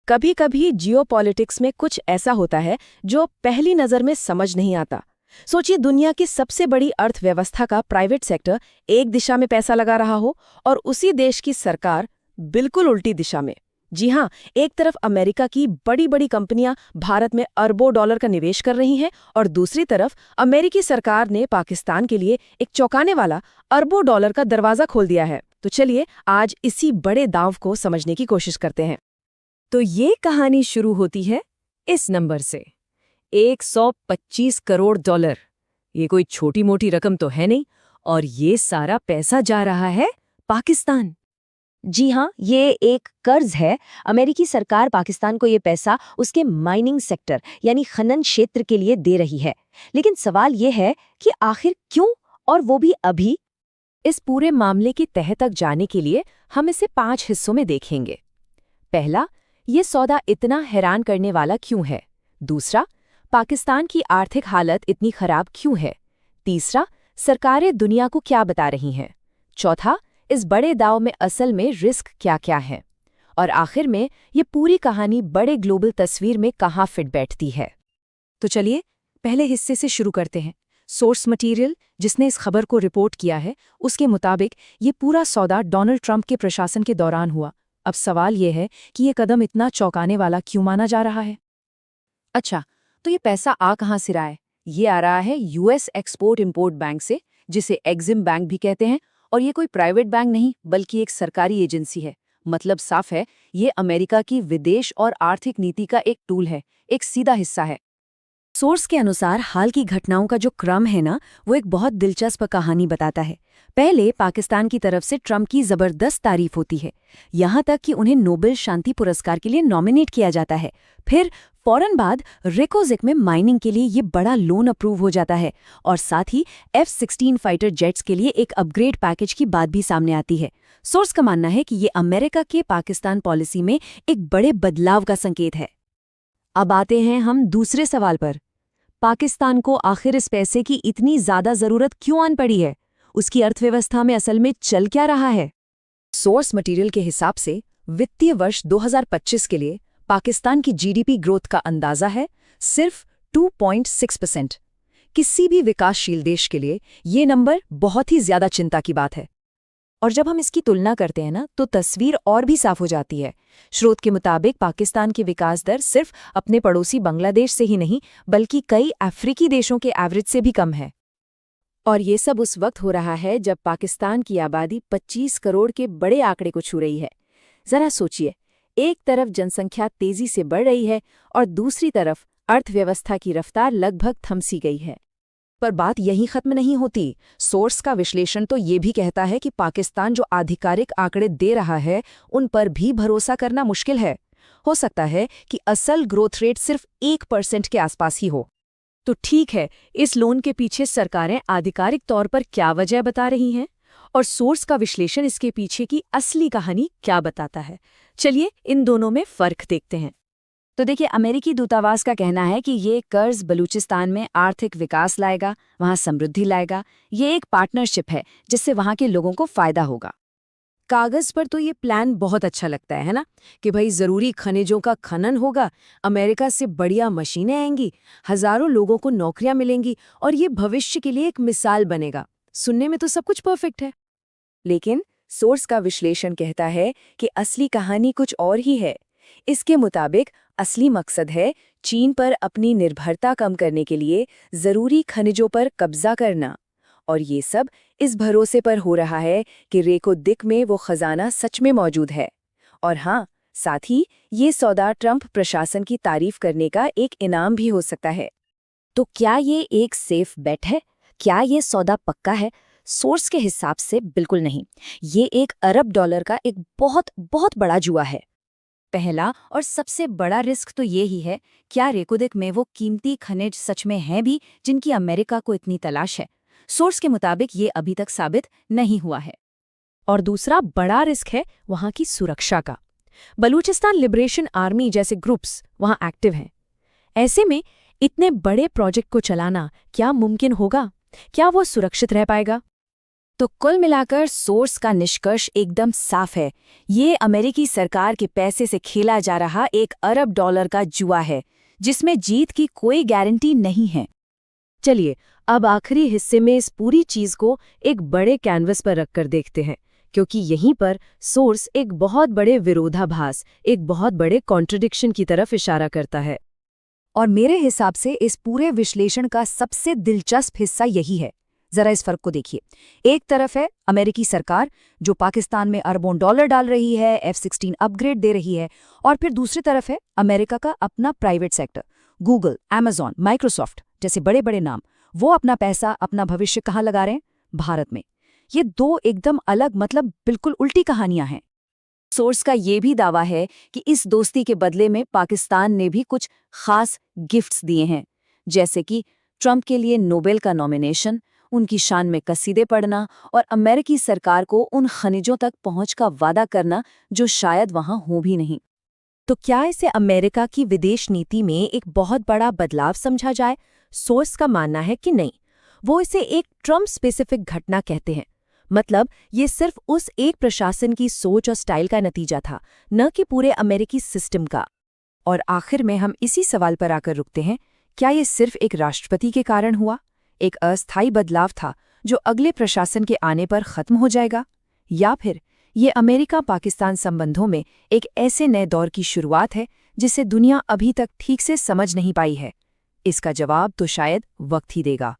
कभी कभी जियोपॉलिटिक्स में कुछ ऐसा होता है जो पहली नज़र में समझ नहीं आता। सोचिए, दुनिया की सबसे बड़ी अर्थव्यवस्था का प्राइवेट सेक्टर एक दिशा में पैसा लगा रहा हो और उसी देश की सरकार बिल्कुल उल्टी दिशा में। जी हाँ, एक तरफ अमेरिका की बड़ी बड़ी कंपनियां भारत में अरबों डॉलर का निवेश कर रही हैं और दूसरी तरफ अमेरिकी सरकार ने पाकिस्तान के लिए एक चौंकाने वाला अरबों डॉलर का दरवाजा खोल दिया है। तो चलिए आज इसी बड़े दांव को समझने की कोशिश करते हैं। तो ये कहानी शुरू होती है इस नंबर से, 125 करोड़ डॉलर। ये कोई छोटी मोटी रकम तो है नहीं, और ये सारा पैसा जा रहा है पाकिस्तान। जी हाँ, ये एक कर्ज है। अमेरिकी सरकार पाकिस्तान को ये पैसा उसके माइनिंग सेक्टर यानी खनन क्षेत्र के लिए दे रही है। लेकिन सवाल ये है कि आखिर क्यों, और वो भी अभी? इस पूरे मामले की तह तक जाने के लिए हम इसे 5 हिस्सों में देखेंगे। पहला, ये सौदा इतना हैरान करने वाला क्यों है। दूसरा, पाकिस्तान की आर्थिक हालत इतनी खराब क्यों है। तीसरा, सरकारें दुनिया को क्या बता रही हैं। चौथा, इस बड़े दांव में असल में रिस्क क्या क्या है। और आखिर में ये पूरी कहानी बड़े ग्लोबल तस्वीर में कहाँ फिट बैठती है। तो चलिए पहले हिस्से से शुरू करते हैं। सोर्स मटेरियल जिसने इस खबर को रिपोर्ट किया है, उसके मुताबिक ये पूरा सौदा डोनाल्ड ट्रंप के प्रशासन के दौरान हुआ। अब सवाल ये है कि ये कदम इतना चौंकाने वाला क्यों माना जा रहा है। अच्छा, तो ये पैसा आ कहाँ से रहा है? ये आ रहा है यूएस एक्सपोर्ट इंपोर्ट बैंक से, जिसे एग्जिम बैंक भी कहते हैं। और ये कोई प्राइवेट बैंक नहीं, बल्कि एक सरकारी एजेंसी है। मतलब साफ है, ये अमेरिका की विदेश और आर्थिक नीति का एक टूल है, एक सीधा हिस्सा है। सोर्स के अनुसार हाल की घटनाओं का जो क्रम है ना, वो एक बहुत दिलचस्प कहानी बताता है। पहले पाकिस्तान की तरफ से ट्रंप की जबरदस्त तारीफ होती है, यहाँ तक कि उन्हें नोबेल शांति पुरस्कार के लिए नॉमिनेट किया जाता है। फिर फौरन बाद रेकोजिक में माइनिंग के लिए ये बड़ा लोन अप्रूव हो जाता है, और साथ ही F-16 फाइटर जेट्स के लिए एक अपग्रेड पैकेज की बात भी सामने आती है। सोर्स का मानना है कि ये अमेरिका के पाकिस्तान पॉलिसी में एक बड़े बदलाव का संकेत है। अब आते हैं हम दूसरे सवाल पर। पाकिस्तान को आखिर इस पैसे की इतनी ज्यादा जरूरत क्यों आन पड़ी है? उसकी अर्थव्यवस्था में असल में चल क्या रहा है? सोर्स मटेरियल के हिसाब से वित्तीय वर्ष 2025 के लिए पाकिस्तान की जीडीपी ग्रोथ का अंदाजा है सिर्फ 2.6%। किसी भी विकासशील देश के लिए ये नंबर बहुत ही ज्यादा चिंता की बात है। और जब हम इसकी तुलना करते हैं ना, तो तस्वीर और भी साफ हो जाती है। स्रोत के मुताबिक पाकिस्तान की विकास दर सिर्फ अपने पड़ोसी बांग्लादेश से ही नहीं, बल्कि कई अफ्रीकी देशों के एवरेज से भी कम है। और ये सब उस वक्त हो रहा है जब पाकिस्तान की आबादी 25 करोड़ के बड़े आंकड़े को छू रही है। जरा सोचिए, एक तरफ जनसंख्या तेजी से बढ़ रही है और दूसरी तरफ अर्थव्यवस्था की रफ्तार लगभग थमसी गई है। पर बात यहीं खत्म नहीं होती। सोर्स का विश्लेषण तो ये भी कहता है कि पाकिस्तान जो आधिकारिक आंकड़े दे रहा है, उन पर भी भरोसा करना मुश्किल है। हो सकता है कि असल ग्रोथ रेट सिर्फ 1% के आसपास ही हो। तो ठीक है, इस लोन के पीछे सरकारें आधिकारिक तौर पर क्या वजह बता रही हैं, और सोर्स का विश्लेषण इसके पीछे की असली कहानी क्या बताता है। चलिए इन दोनों में फर्क देखते हैं। तो देखिए, अमेरिकी दूतावास का कहना है कि ये कर्ज बलूचिस्तान में आर्थिक विकास लाएगा, वहाँ समृद्धि लाएगा। ये एक पार्टनरशिप है जिससे वहाँ के लोगों को फायदा होगा। कागज पर तो ये प्लान बहुत अच्छा लगता है ना, कि भाई जरूरी खनिजों का खनन होगा, अमेरिका से बढ़िया मशीनें आएंगी, हजारों लोगों को नौकरियां मिलेंगी, और ये भविष्य के लिए एक मिसाल बनेगा। सुनने में तो सब कुछ परफेक्ट है। लेकिन सोर्स का विश्लेषण कहता है कि असली कहानी कुछ और ही है। इसके मुताबिक असली मकसद है चीन पर अपनी निर्भरता कम करने के लिए जरूरी खनिजों पर कब्जा करना। और ये सब इस भरोसे पर हो रहा है कि रेको-दिक में वो खजाना सच में मौजूद है। और हाँ, साथ ही ये सौदा ट्रंप प्रशासन की तारीफ करने का एक इनाम भी हो सकता है। तो क्या ये एक सेफ बेट है? क्या ये सौदा पक्का है? सोर्स के हिसाब से बिल्कुल नहीं। ये एक अरब डॉलर का एक बहुत बहुत बड़ा जुआ है। पहला और सबसे बड़ा रिस्क तो ये ही है, क्या रेको-दिक में वो कीमती खनिज सच में हैं भी जिनकी अमेरिका को इतनी तलाश है? सोर्स के मुताबिक ये अभी तक साबित नहीं हुआ है। और दूसरा बड़ा रिस्क है वहाँ की सुरक्षा का। बलूचिस्तान लिबरेशन आर्मी जैसे ग्रुप्स वहाँ एक्टिव हैं। ऐसे में इतने बड़े प्रोजेक्ट को चलाना क्या मुमकिन होगा? क्या वो सुरक्षित रह पाएगा? तो कुल मिलाकर सोर्स का निष्कर्ष एकदम साफ है। ये अमेरिकी सरकार के पैसे से खेला जा रहा $1 अरब का जुआ है, जिसमें जीत की कोई गारंटी नहीं है। चलिए अब आखिरी हिस्से में इस पूरी चीज को एक बड़े कैनवस पर रखकर देखते हैं, क्योंकि यहीं पर सोर्स एक बहुत बड़े विरोधाभास, एक बहुत बड़े कॉन्ट्रडिक्शन की तरफ इशारा करता है। और मेरे हिसाब से इस पूरे विश्लेषण का सबसे दिलचस्प हिस्सा यही है। जरा इस फर्क को देखिए। एक तरफ है अमेरिकी सरकार जो पाकिस्तान में अरबों डॉलर डाल रही है, F-16 अपग्रेड दे रही है, और फिर दूसरी तरफ है अमेरिका का अपना private sector, Google, Amazon, Microsoft जैसे बड़े बड़े नाम। वो अपना पैसा, अपना भविष्य कहाँ लगा रहे हैं? भारत में। ये दो एकदम अलग, मतलब बिल्कुल उल्टी कहानियां हैं। सोर्स का ये भी दावा है कि इस दोस्ती के बदले में पाकिस्तान ने भी कुछ खास गिफ्ट्स दिए हैं, जैसे कि ट्रंप के लिए नोबेल का नॉमिनेशन, उनकी शान में कसीदे पढ़ना और अमेरिकी सरकार को उन खनिजों तक पहुंच का वादा करना जो शायद वहां हो भी नहीं। तो क्या इसे अमेरिका की विदेश नीति में एक बहुत बड़ा बदलाव समझा जाए? सोर्स का मानना है कि नहीं, वो इसे एक ट्रम्प स्पेसिफिक घटना कहते हैं। मतलब ये सिर्फ उस एक प्रशासन की सोच और स्टाइल का नतीजा था, न कि पूरे अमेरिकी सिस्टम का। और आखिर में हम इसी सवाल पर आकर रुकते हैं, क्या ये सिर्फ एक राष्ट्रपति के कारण हुआ, एक अस्थायी बदलाव था जो अगले प्रशासन के आने पर खत्म हो जाएगा, या फिर ये अमेरिका पाकिस्तान संबंधों में एक ऐसे नए दौर की शुरुआत है जिसे दुनिया अभी तक ठीक से समझ नहीं पाई है? इसका जवाब तो शायद वक्त ही देगा।